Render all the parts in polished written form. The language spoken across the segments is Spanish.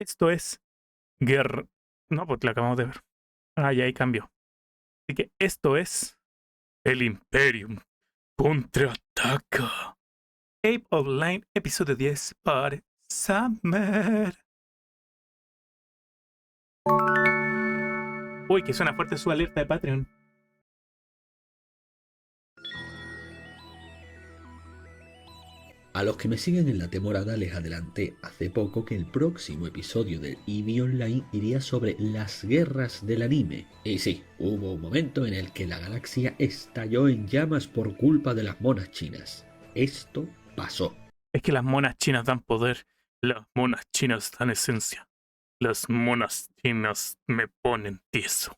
Esto es Guerra. No, pues la acabamos de ver. Ah, ya ahí cambió. Así que esto es el Imperium contraataca. Ape Online, episodio 10 para Summer. Uy, que suena fuerte su alerta de Patreon. A los que me siguen en la temporada les adelanté hace poco que el próximo episodio del EVE Online iría sobre las guerras del anime. Y sí, hubo un momento en el que la galaxia estalló en llamas por culpa de las monas chinas. Esto pasó. Es que las monas chinas dan poder. Las monas chinas dan esencia. Las monas chinas me ponen tieso.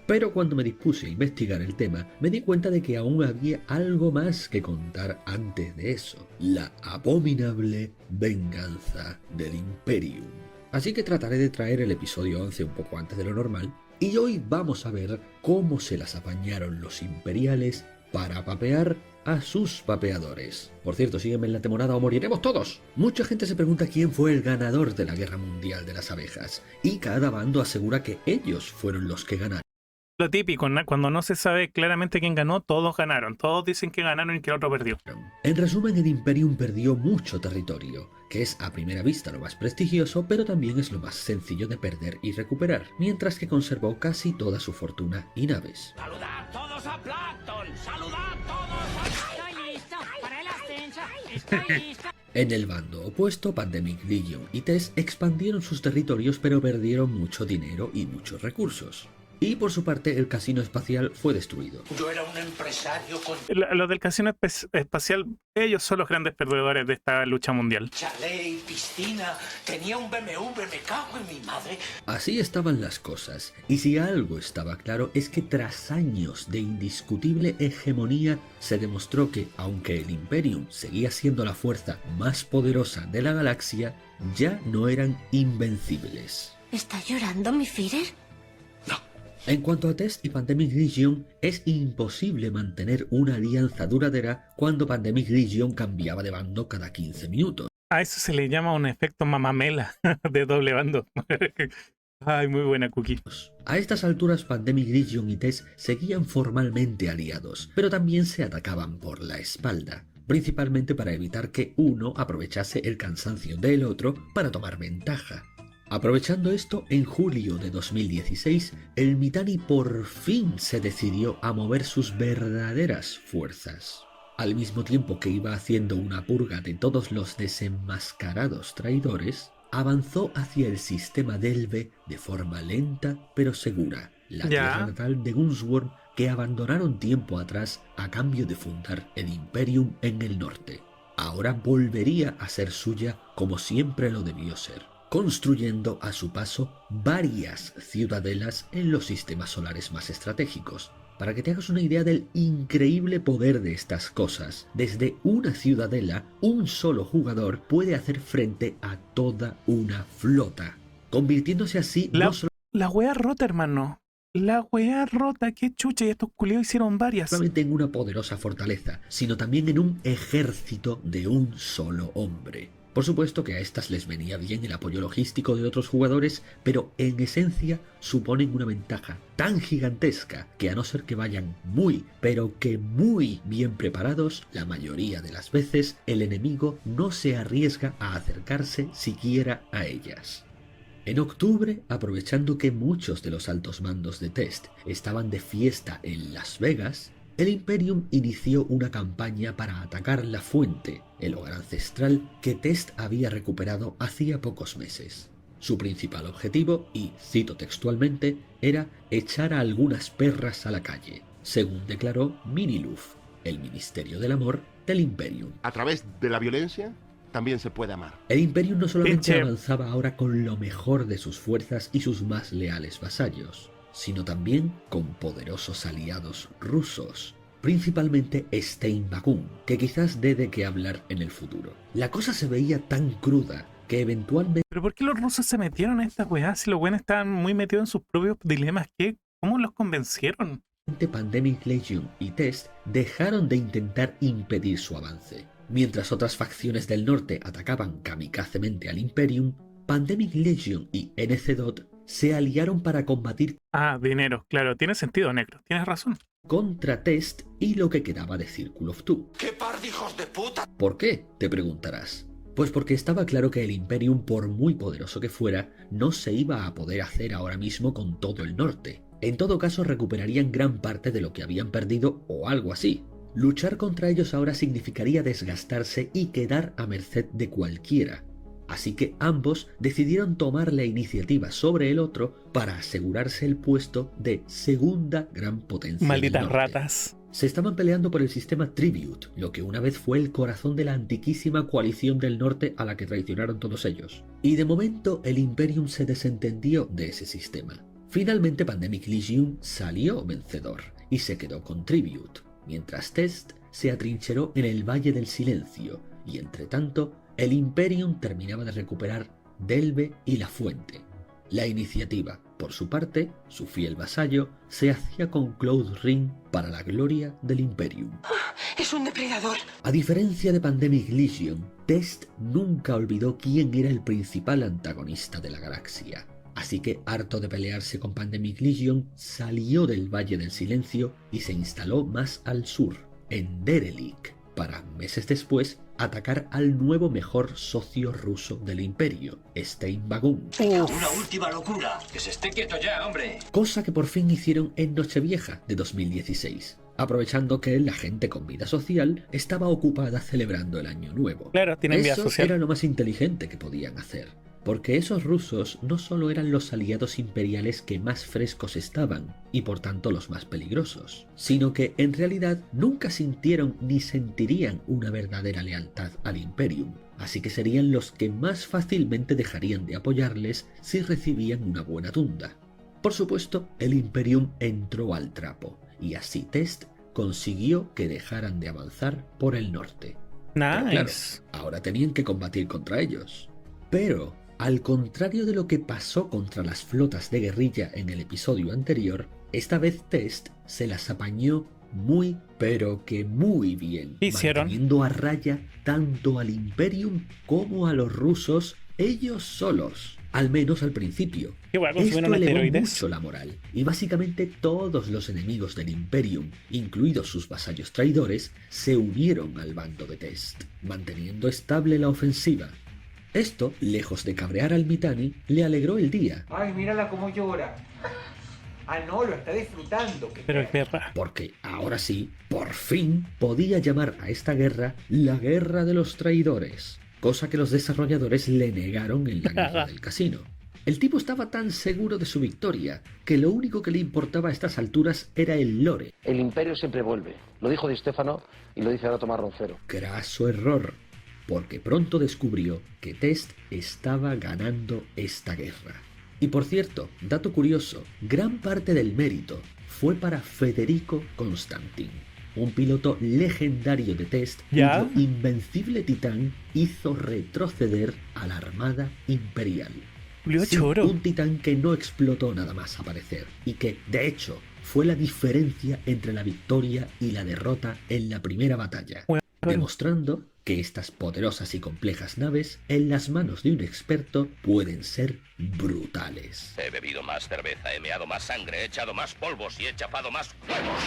Pero cuando me dispuse a investigar el tema, me di cuenta de que aún había algo más que contar antes de eso. La abominable venganza del Imperium. Así que trataré de traer el episodio 11 un poco antes de lo normal, y hoy vamos a ver cómo se las apañaron los imperiales para papear a sus papeadores. Por cierto, sígueme en la temporada o moriremos todos. Mucha gente se pregunta quién fue el ganador de la Guerra Mundial de las Abejas, y cada bando asegura que ellos fueron los que ganaron. Lo típico, cuando no se sabe claramente quién ganó, todos ganaron. Todos dicen que ganaron y que el otro perdió. En resumen, el Imperium perdió mucho territorio, que es a primera vista lo más prestigioso, pero también es lo más sencillo de perder y recuperar, mientras que conservó casi toda su fortuna y naves. ¡Saludad todos a Plankton! ¡Saludad todos a... ¡Estoy listo para el ascenso! ¡Estoy listo! En el bando opuesto, Pandemic Legion y TES expandieron sus territorios, pero perdieron mucho dinero y muchos recursos. Y por su parte, el casino espacial fue destruido. Yo era un empresario con Lo del casino espacial, ellos son los grandes perdedores de esta lucha mundial. chalet, piscina, tenía un BMW, me cago en mi madre. Así estaban las cosas, y si algo estaba claro es que tras años de indiscutible hegemonía se demostró que, aunque el Imperium seguía siendo la fuerza más poderosa de la galaxia, ya no eran invencibles. ¿Está llorando mi Führer? En cuanto a TES y Pandemic Legion, es imposible mantener una alianza duradera cuando Pandemic Legion cambiaba de bando cada 15 minutos. A eso se le llama un efecto mamamela de doble bando. Ay, muy buena cookie. A estas alturas Pandemic Legion y TES seguían formalmente aliados, pero también se atacaban por la espalda, principalmente para evitar que uno aprovechase el cansancio del otro para tomar ventaja. Aprovechando esto, en julio de 2016, el Mittani por fin se decidió a mover sus verdaderas fuerzas. Al mismo tiempo que iba haciendo una purga de todos los desenmascarados traidores, avanzó hacia el sistema Delve de forma lenta pero segura, la tierra natal de Gunsworm que abandonaron tiempo atrás a cambio de fundar el Imperium en el norte. Ahora volvería a ser suya como siempre lo debió ser, construyendo a su paso varias ciudadelas en los sistemas solares más estratégicos. Para que te hagas una idea del increíble poder de estas cosas, desde una ciudadela, un solo jugador puede hacer frente a toda una flota, convirtiéndose así no La wea rota, hermano. La wea rota, qué chucha, y estos culiados hicieron varias. solamente en una poderosa fortaleza, sino también en un ejército de un solo hombre. Por supuesto que a estas les venía bien el apoyo logístico de otros jugadores, pero en esencia suponen una ventaja tan gigantesca que a no ser que vayan muy, pero que muy bien preparados, la mayoría de las veces el enemigo no se arriesga a acercarse siquiera a ellas. En octubre, aprovechando que muchos de los altos mandos de TES estaban de fiesta en Las Vegas, el Imperium inició una campaña para atacar la fuente, el hogar ancestral que TES había recuperado hacía pocos meses. Su principal objetivo, y cito textualmente, era echar a algunas perras a la calle, según declaró Miniluf, el Ministerio del Amor del Imperium. A través de la violencia también se puede amar. El Imperium no solamente Pinche. avanzaba ahora con lo mejor de sus fuerzas y sus más leales vasallos, sino también con poderosos aliados rusos, principalmente Stein Bakun, que quizás dé de qué hablar en el futuro. La cosa se veía tan cruda que eventualmente ¿Pero por qué los rusos se metieron en esta weá? Si los buenos estaban muy metidos en sus propios dilemas, ¿cómo los convencieron? Pandemic Legion y TES dejaron de intentar impedir su avance. Mientras otras facciones del norte atacaban kamikazemente al Imperium, Pandemic Legion y NC se aliaron para combatir Ah, dinero. Claro, tiene sentido, negro. Tienes razón. contra Test y lo que quedaba de Circle of Two. ¡Qué par de hijos de puta! ¿Por qué?, te preguntarás. Pues porque estaba claro que el Imperium, por muy poderoso que fuera, no se iba a poder hacer ahora mismo con todo el norte. En todo caso, recuperarían gran parte de lo que habían perdido o algo así. Luchar contra ellos ahora significaría desgastarse y quedar a merced de cualquiera. Así que ambos decidieron tomar la iniciativa sobre el otro para asegurarse el puesto de segunda gran potencia del Malditas norte. ratas. Se estaban peleando por el sistema Tribute, lo que una vez fue el corazón de la antiquísima coalición del norte a la que traicionaron todos ellos. Y de momento el Imperium se desentendió de ese sistema. Finalmente Pandemic Legion salió vencedor y se quedó con Tribute, mientras Test se atrincheró en el Valle del Silencio y entre tanto el Imperium terminaba de recuperar Delve y la Fuente. La iniciativa, por su parte, su fiel vasallo, se hacía con Cloud Ring para la gloria del Imperium. ¡Es un depredador! A diferencia de Pandemic Legion, Test nunca olvidó quién era el principal antagonista de la galaxia. Así que, harto de pelearse con Pandemic Legion, salió del Valle del Silencio y se instaló más al sur, en Derelik, para meses después atacar al nuevo mejor socio ruso del Imperio, Stein Wagun. ¡Una última locura! ¡Que se esté quieto ya, hombre! Cosa que por fin hicieron en Nochevieja de 2016, aprovechando que la gente con vida social estaba ocupada celebrando el Año Nuevo. Claro, tienen vida Eso social. era lo más inteligente que podían hacer, porque esos rusos no solo eran los aliados imperiales que más frescos estaban, y por tanto los más peligrosos, sino que en realidad nunca sintieron ni sentirían una verdadera lealtad al Imperium, así que serían los que más fácilmente dejarían de apoyarles si recibían una buena tunda. Por supuesto, el Imperium entró al trapo, y así Test consiguió que dejaran de avanzar por el norte. Pero claro, Nice. ahora tenían que combatir contra ellos. Pero, al contrario de lo que pasó contra las flotas de guerrilla en el episodio anterior, esta vez Test se las apañó muy, pero que muy bien, ¿Qué hicieron? manteniendo a raya tanto al Imperium como a los rusos ellos solos, al menos al principio. ¿Qué hueá, Esto consumieron elevó esteroides? mucho la moral, y básicamente todos los enemigos del Imperium, incluidos sus vasallos traidores, se unieron al bando de Test, manteniendo estable la ofensiva. Esto, lejos de cabrear al Mittani, le alegró el día, Ay, mírala cómo llora. Ah, no, lo está disfrutando. Pero qué guerra. porque ahora sí, por fin, podía llamar a esta guerra la Guerra de los Traidores, cosa que los desarrolladores le negaron en la guerra del casino. El tipo estaba tan seguro de su victoria que lo único que le importaba a estas alturas era el lore. El imperio siempre vuelve. Lo dijo Di Stéfano y lo dice ahora Tomás Roncero. Graso error, porque pronto descubrió que Test estaba ganando esta guerra. Y por cierto, dato curioso, gran parte del mérito fue para Federico Constantin, un piloto legendario de Test ¿Ya? cuyo invencible titán hizo retroceder a la Armada Imperial. Julio Sí, Choro. un titán que no explotó nada más aparecer y que, de hecho, fue la diferencia entre la victoria y la derrota en la primera batalla, Bueno. demostrando que estas poderosas y complejas naves en las manos de un experto pueden ser brutales. He bebido más cerveza, he meado más sangre, he echado más polvos y he chapado más huevos.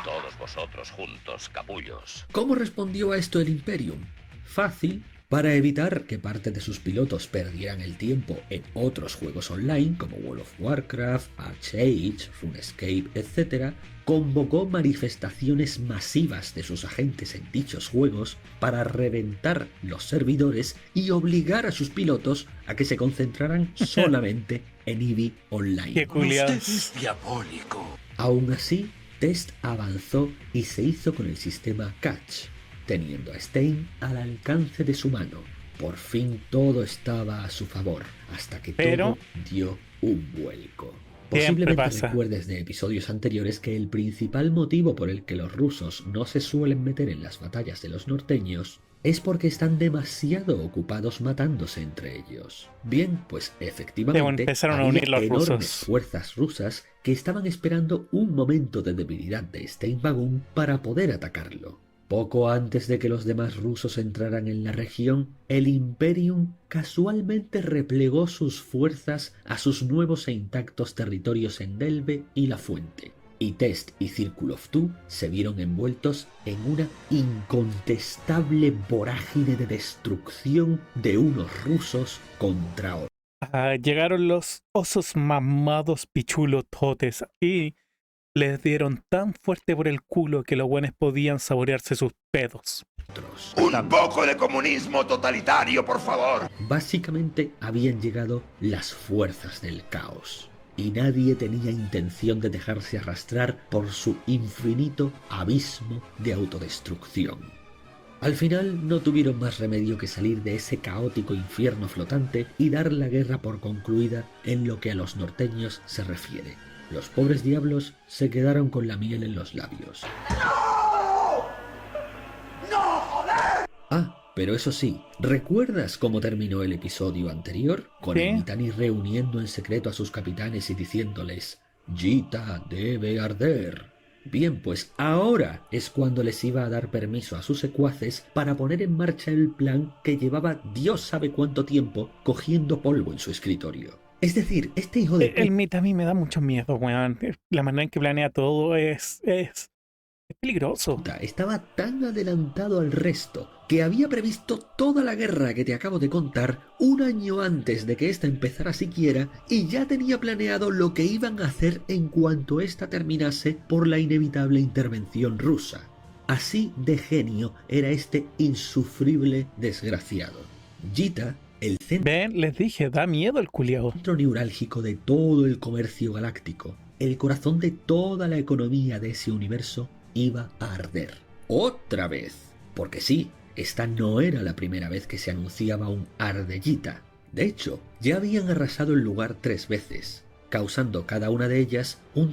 Todos vosotros juntos, capullos. ¿Cómo respondió a esto el Imperium? Fácil. Para evitar que parte de sus pilotos perdieran el tiempo en otros juegos online como World of Warcraft, ArcheAge, RuneScape, etc., convocó manifestaciones masivas de sus agentes en dichos juegos para reventar los servidores y obligar a sus pilotos a que se concentraran solamente en EVE Online. Qué Usted culiados. es diabólico. Aún así, Test avanzó y se hizo con el sistema Catch, teniendo a Stein al alcance de su mano. Por fin todo estaba a su favor, hasta que Pero- todo dio un vuelco. Siempre Posiblemente pasa. recuerdes de episodios anteriores que el principal motivo por el que los rusos no se suelen meter en las batallas de los norteños es porque están demasiado ocupados matándose entre ellos. Bien, pues efectivamente empezaron a había unir los enormes rusos. fuerzas rusas que estaban esperando un momento de debilidad de Stein Wagun para poder atacarlo. Poco antes de que los demás rusos entraran en la región, el Imperium casualmente replegó sus fuerzas a sus nuevos e intactos territorios en Delve y La Fuente, y Test y Circle of Two se vieron envueltos en una incontestable vorágine de destrucción de unos rusos contra otros. Llegaron los osos mamados pichulototes y les dieron tan fuerte por el culo que los buenos podían saborearse sus pedos. ¡Un poco de comunismo totalitario, por favor! Básicamente habían llegado las fuerzas del caos, y nadie tenía intención de dejarse arrastrar por su infinito abismo de autodestrucción. Al final no tuvieron más remedio que salir de ese caótico infierno flotante y dar la guerra por concluida en lo que a los norteños se refiere. Los pobres diablos se quedaron con la miel en los labios. ¡No! ¡No, joder! Pero eso sí, ¿recuerdas cómo terminó el episodio anterior? Con el Mittani reuniendo en secreto a sus capitanes y diciéndoles: «Jita debe arder». Bien, pues ahora es cuando les iba a dar permiso a sus secuaces para poner en marcha el plan que llevaba Dios sabe cuánto tiempo cogiendo polvo en su escritorio. Es decir, este hijo de... El Mittani me da mucho miedo, weón. La manera en que planea todo es peligroso. Estaba tan adelantado al resto que había previsto toda la guerra que te acabo de contar un año antes de que ésta empezara siquiera, y ya tenía planeado lo que iban a hacer en cuanto ésta terminase por la inevitable intervención rusa. Así de genio era este insufrible desgraciado. Jita, el Ven, les dije, da miedo el culiao. centro neurálgico de todo el comercio galáctico, el corazón de toda la economía de ese universo, iba a arder. ¡Otra vez! Porque sí, esta no era la primera vez que se anunciaba un Ardellita. De hecho, ya habían arrasado el lugar 3 veces, causando cada una de ellas un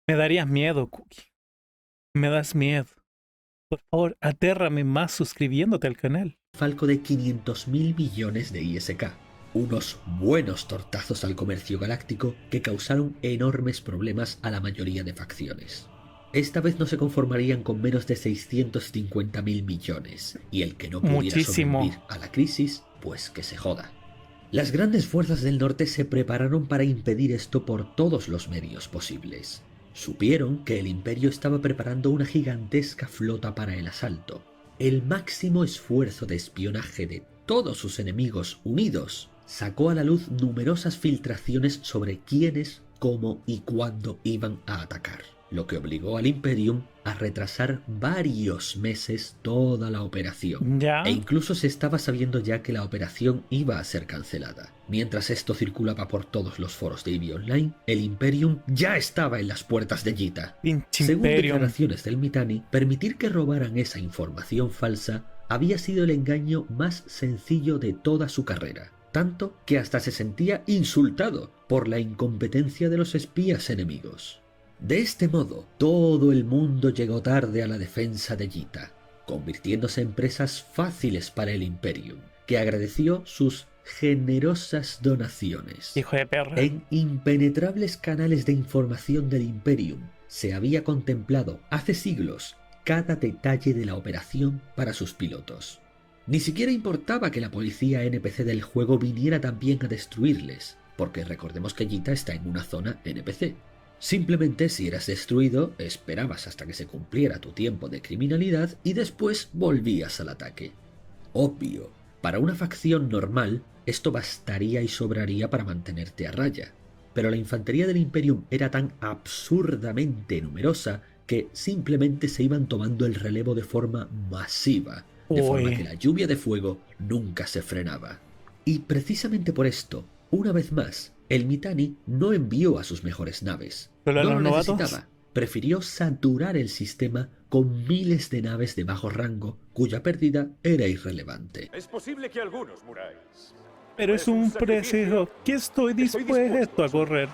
Me darías miedo, Cookie. Me das miedo. Por favor, atérrame más suscribiéndote al canal. desfalco de 500.000 millones de ISK. Unos buenos tortazos al comercio galáctico que causaron enormes problemas a la mayoría de facciones. Esta vez no se conformarían con menos de 650.000 millones, y el que no pudiera sobrevivir a la crisis, pues que se joda. Las grandes fuerzas del norte se prepararon para impedir esto por todos los medios posibles. Supieron que el Imperio estaba preparando una gigantesca flota para el asalto. El máximo esfuerzo de espionaje de todos sus enemigos unidos sacó a la luz numerosas filtraciones sobre quiénes, cómo y cuándo iban a atacar, lo que obligó al Imperium a retrasar varios meses toda la operación. E incluso se estaba sabiendo ya que la operación iba a ser cancelada. Mientras esto circulaba por todos los foros de EVE Online, el Imperium ya estaba en las puertas de Jita. Según declaraciones del Mittani, permitir que robaran esa información falsa había sido el engaño más sencillo de toda su carrera, tanto que hasta se sentía insultado por la incompetencia de los espías enemigos. De este modo, todo el mundo llegó tarde a la defensa de Jita, convirtiéndose en presas fáciles para el Imperium, que agradeció sus generosas donaciones. Hijo de perra. En impenetrables canales de información del Imperium se había contemplado hace siglos cada detalle de la operación para sus pilotos. Ni siquiera importaba que la policía NPC del juego viniera también a destruirles, porque recordemos que Jita está en una zona NPC. Simplemente, si eras destruido, esperabas hasta que se cumpliera tu tiempo de criminalidad y después volvías al ataque. Obvio, para una facción normal, esto bastaría y sobraría para mantenerte a raya, pero la infantería del Imperium era tan absurdamente numerosa que simplemente se iban tomando el relevo de forma masiva, de forma que la lluvia de fuego nunca se frenaba. Y precisamente por esto, una vez más, el Mittani no envió a sus mejores naves. ¿Pero no lo necesitaba. Prefirió saturar el sistema con miles de naves de bajo rango, cuya pérdida era irrelevante. Es posible que algunos muráis. Pero es un precio que estoy dispuesto a correr.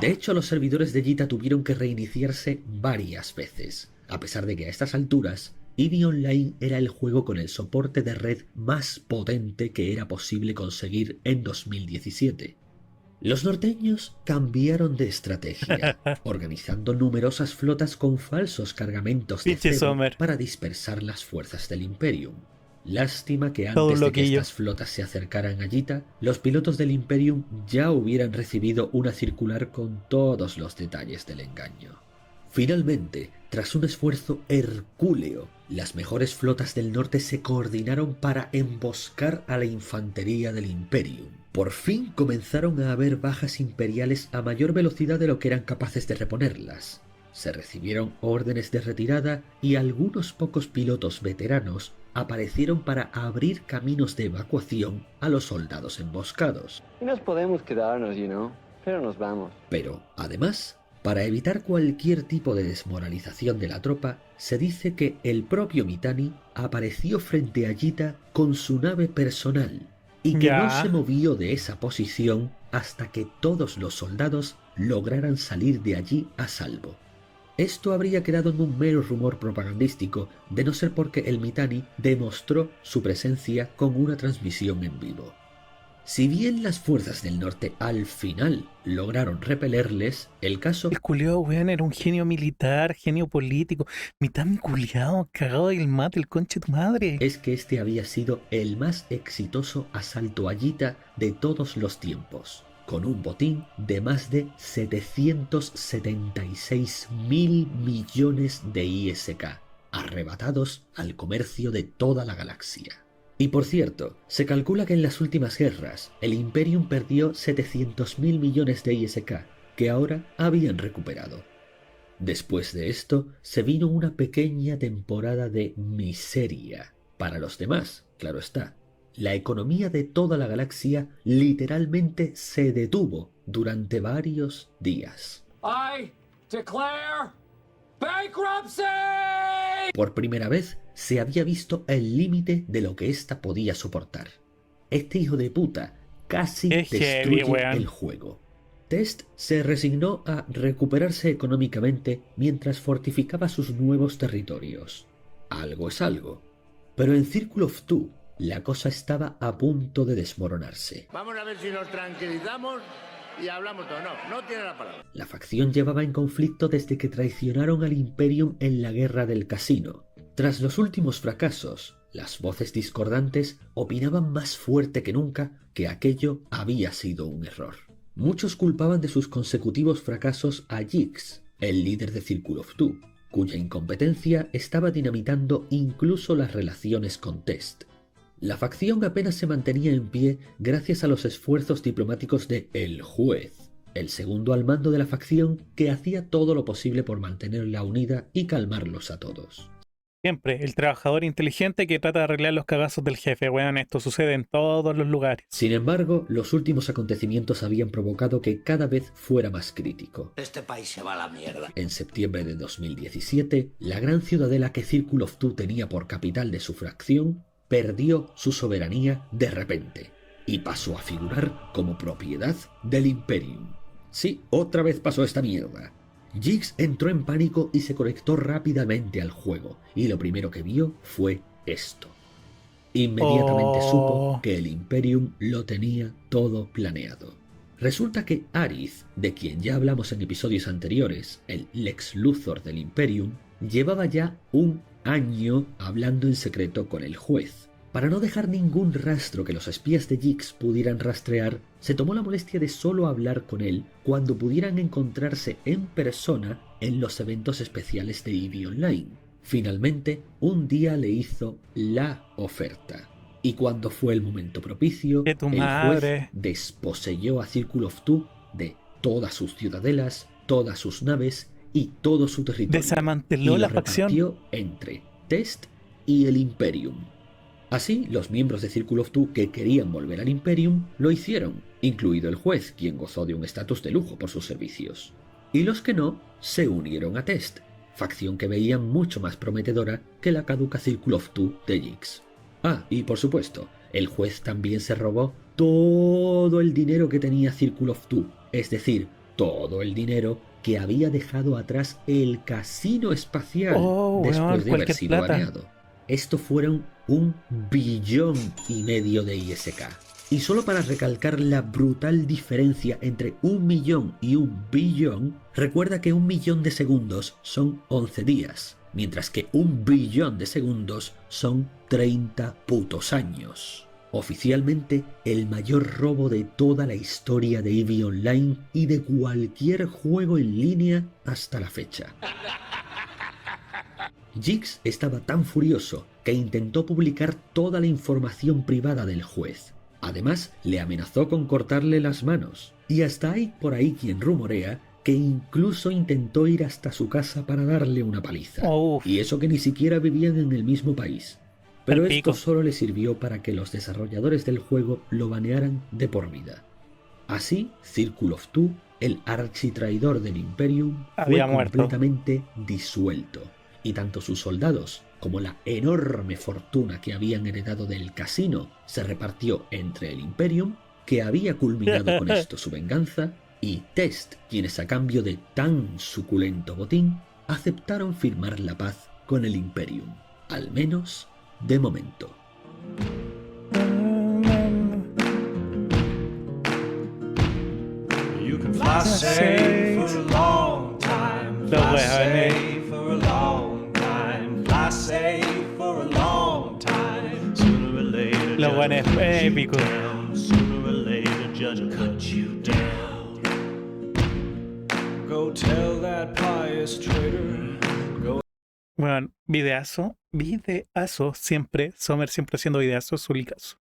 De hecho, los servidores de Jita tuvieron que reiniciarse varias veces, a pesar de que a estas alturas, EVE Online era el juego con el soporte de red más potente que era posible conseguir en 2017. Los norteños cambiaron de estrategia, organizando numerosas flotas con falsos cargamentos de Pinche cebo Sommer. para dispersar las fuerzas del Imperium. Lástima que Todo antes de que loquillo. estas flotas se acercaran a Yita, los pilotos del Imperium ya hubieran recibido una circular con todos los detalles del engaño. Finalmente, tras un esfuerzo hercúleo, las mejores flotas del norte se coordinaron para emboscar a la infantería del Imperium. Por fin comenzaron a haber bajas imperiales a mayor velocidad de lo que eran capaces de reponerlas. Se recibieron órdenes de retirada y algunos pocos pilotos veteranos aparecieron para abrir caminos de evacuación a los soldados emboscados. Y nos podemos quedarnos, pero nos vamos. Pero, además, para evitar cualquier tipo de desmoralización de la tropa, se dice que el propio Mittani apareció frente a Yita con su nave personal y que Ya. no se movió de esa posición hasta que todos los soldados lograran salir de allí a salvo. Esto habría quedado en un mero rumor propagandístico, de no ser porque el Mittani demostró su presencia con una transmisión en vivo. Si bien las fuerzas del norte al final lograron repelerles, el caso El culiao, weón, era un genio militar, genio político. Mitad mi culiao, cagado del mate, el conche de tu madre. es que este había sido el más exitoso asalto a Yita de todos los tiempos, con un botín de más de 776.000 millones de ISK, arrebatados al comercio de toda la galaxia. Y por cierto, se calcula que en las últimas guerras el Imperium perdió 700.000 millones de ISK, que ahora habían recuperado. Después de esto, se vino una pequeña temporada de miseria. Para los demás, claro está. La economía de toda la galaxia literalmente se detuvo durante varios días. I declare bankruptcy! Por primera vez se había visto el límite de lo que ésta podía soportar. Este hijo de puta casi Es heavy, destruye weón. el juego. Test se resignó a recuperarse económicamente mientras fortificaba sus nuevos territorios. Algo es algo. Pero en Circle of Two, la cosa estaba a punto de desmoronarse. Vamos a ver si nos tranquilizamos y hablamos todo. No tiene la palabra. La facción llevaba en conflicto desde que traicionaron al Imperium en la Guerra del Casino. Tras los últimos fracasos, las voces discordantes opinaban más fuerte que nunca que aquello había sido un error. Muchos culpaban de sus consecutivos fracasos a Jix, el líder de Circle of Two, cuya incompetencia estaba dinamitando incluso las relaciones con Test. La facción apenas se mantenía en pie gracias a los esfuerzos diplomáticos de El Juez, el segundo al mando de la facción que hacía todo lo posible por mantenerla unida y calmarlos a todos. Siempre, el trabajador inteligente que trata de arreglar los cagazos del jefe, weón. Esto sucede en todos los lugares. Sin embargo, los últimos acontecimientos habían provocado que cada vez fuera más crítico. Este país se va a la mierda. En septiembre de 2017, la gran ciudadela que Circle of Two tenía por capital de su fracción perdió su soberanía de repente y pasó a figurar como propiedad del Imperium. Sí, otra vez pasó esta mierda. Jix entró en pánico y se conectó rápidamente al juego, y lo primero que vio fue esto. Inmediatamente supo que el Imperium lo tenía todo planeado. Resulta que Aerith, de quien ya hablamos en episodios anteriores, el Lex Luthor del Imperium, llevaba ya un año hablando en secreto con el juez. Para no dejar ningún rastro que los espías de Jix pudieran rastrear, se tomó la molestia de solo hablar con él cuando pudieran encontrarse en persona en los eventos especiales de EVE Online. Finalmente, un día le hizo la oferta. Y cuando fue el momento propicio, ¡Que tu el madre! juez desposeyó a Circle of Two de todas sus ciudadelas, todas sus naves y todo su territorio. Desmanteló y la lo facción. repartió entre Test y el Imperium. Así, los miembros de Circle of Two que querían volver al Imperium lo hicieron, incluido el juez, quien gozó de un estatus de lujo por sus servicios. Y los que no, se unieron a Test, facción que veían mucho más prometedora que la caduca Circle of Two de Jix. Ah, y por supuesto, el juez también se robó todo el dinero que tenía Circle of Two, es decir, todo el dinero que había dejado atrás el casino espacial después de haber sido baneado. Esto fueron 1,5 billion de ISK. Y solo para recalcar la brutal diferencia entre 1 millón y 1 billón, recuerda que 1 millón de segundos son 11 días, mientras que 1 billón de segundos son 30 putos años. Oficialmente, el mayor robo de toda la historia de EVE Online y de cualquier juego en línea hasta la fecha. Jiggs estaba tan furioso que intentó publicar toda la información privada del juez. Además, le amenazó con cortarle las manos. Y hasta hay por ahí quien rumorea que incluso intentó ir hasta su casa para darle una paliza. Y eso que ni siquiera vivían en el mismo país. Pero esto solo le sirvió para que los desarrolladores del juego lo banearan de por vida. Así, Circle of Two, el architraidor del Imperium, fue completamente disuelto. Y tanto sus soldados como la enorme fortuna que habían heredado del casino se repartió entre el Imperium, que había culminado con esto su venganza, y Test, quienes a cambio de tan suculento botín aceptaron firmar la paz con el Imperium, al menos de momento. You can fly safe for a long time, fly safe for a long time, fly safe for a long time. Sooner or later, Lo bueno es épico. sooner or later, judge will cut you down. Go tell that pious traitor. Go. Bueno, videazo, siempre, Sommer siempre haciendo videazos, Zulicazo.